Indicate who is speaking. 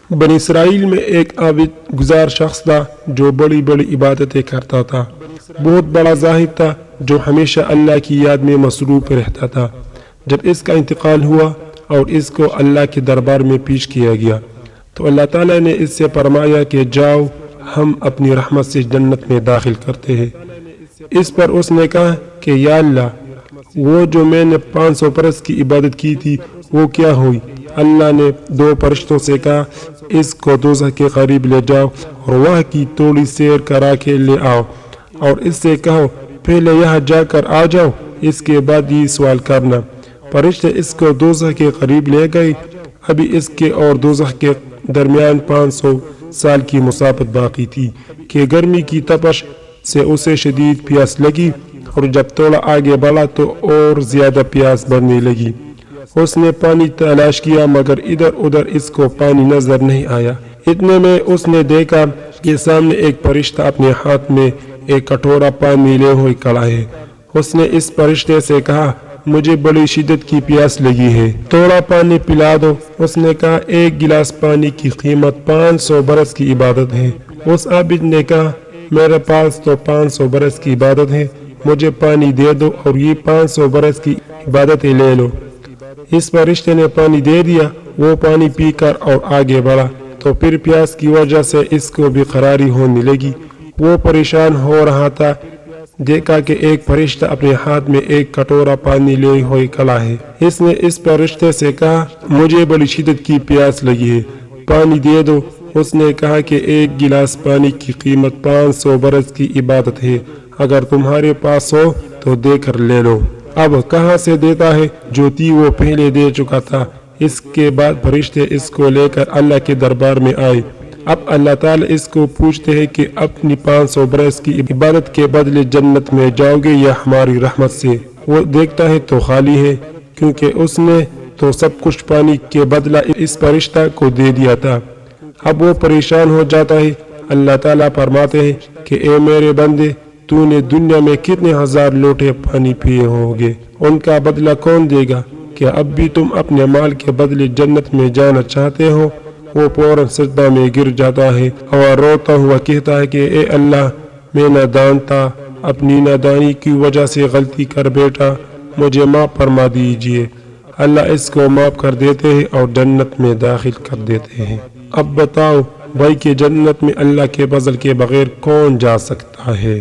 Speaker 1: بنی اسرائیل میں ایک عابد گزار شخص تھا جو بڑی بڑی عبادتیں کرتا تھا۔ بہت بڑا زاہد تھا جو ہمیشہ اللہ کی یاد میں مصروف رہتا تھا۔ جب اس کا انتقال ہوا اور اس کو اللہ کے دربار میں پیش کیا گیا تو اللہ تعالیٰ نے اس سے فرمایا کہ جاؤ، ہم اپنی رحمت سے جنت میں داخل کرتے ہیں۔ اس پر اس نے کہا کہ یا اللہ، وہ جو میں نے 500 برس کی عبادت کی تھی وہ کیا ہوئی؟ اللہ نے 2 فرشتوں سے کہا اس کو دوزخ کے قریب لے جاؤ اور وہاں کی تھوڑی سیر کرا کے لے آؤ، اور اس سے کہو پہلے یہاں جا کر آ جاؤ، اس کے بعد یہ سوال کرنا۔ فرشتے اس کو دوزخ کے قریب لے گئے۔ ابھی اس کے اور دوزخ کے درمیان 500 سال کی مسافت باقی تھی کہ گرمی کی تپش سے اسے شدید پیاس لگی، اور جب تھوڑا آگے بڑھا تو اور زیادہ پیاس بڑھنے لگی۔ اس نے پانی تلاش کیا مگر ادھر ادھر اس کو پانی نظر نہیں آیا۔ اتنے میں اس نے دیکھا کہ سامنے ایک فرشتہ اپنے ہاتھ میں ایک کٹورا پانی لیے ہوئے کھڑا ہے۔ اس نے اس فرشتے سے کہا مجھے بڑی شدت کی پیاس لگی ہے، تھوڑا پانی پلا دو۔ اس نے کہا 1 گلاس پانی کی قیمت 500 برس کی عبادت ہے۔ اس عابد نے کہا میرے پاس تو 500 برس کی عبادت ہے، مجھے پانی دے دو اور یہ 500 برس کی عبادتیں لے لو۔ اس فرشتے نے پانی دے دیا۔ وہ پانی پی کر اور آگے بڑھا تو پھر پیاس کی وجہ سے اس کو بے قراری ہونے لگی۔ وہ پریشان ہو رہا تھا، دیکھا کہ ایک فرشتہ اپنے ہاتھ میں ایک کٹورا پانی لیے ہوئے کھڑا ہے۔ اس نے اس فرشتے سے کہا مجھے بڑی شدت کی پیاس لگی ہے، پانی دے دو۔ اس نے کہا کہ 1 گلاس پانی کی قیمت 500 برس کی عبادت ہے، اگر تمہارے پاس ہو تو دے کر لے لو۔ اب کہاں سے دیتا ہے، جو تھی وہ پہلے دے چکا تھا۔ اس کے بعد فرشتے اس کو لے کر اللہ کے دربار میں آئے۔ اب اللہ تعالیٰ اس کو پوچھتے ہیں کہ اپنی 500 برس کی عبادت کے بدلے جنت میں جاؤ گے یا ہماری رحمت سے؟ وہ دیکھتا ہے تو خالی ہے، کیونکہ اس نے تو سب کچھ پانی کے بدلہ اس فرشتہ کو دے دیا تھا۔ اب وہ پریشان ہو جاتا ہے۔ اللہ تعالیٰ فرماتے ہیں کہ اے میرے بندے، تو نے دنیا میں کتنے ہزار لوٹے پانی پیے ہوں گے، ان کا بدلہ کون دے گا؟ کیا اب بھی تم اپنے مال کے بدلے جنت میں جانا چاہتے ہو؟ وہ فوراً سجدہ میں گر جاتا ہے اور روتا ہوا کہتا ہے کہ اے اللہ، میں نادان تھا، اپنی نادانی کی وجہ سے غلطی کر بیٹھا، مجھے معاف فرما دیجیے۔ اللہ اس کو معاف کر دیتے ہیں اور جنت میں داخل کر دیتے ہیں۔ اب بتاؤ بھائی کہ جنت میں اللہ کے فضل کے بغیر کون جا سکتا ہے؟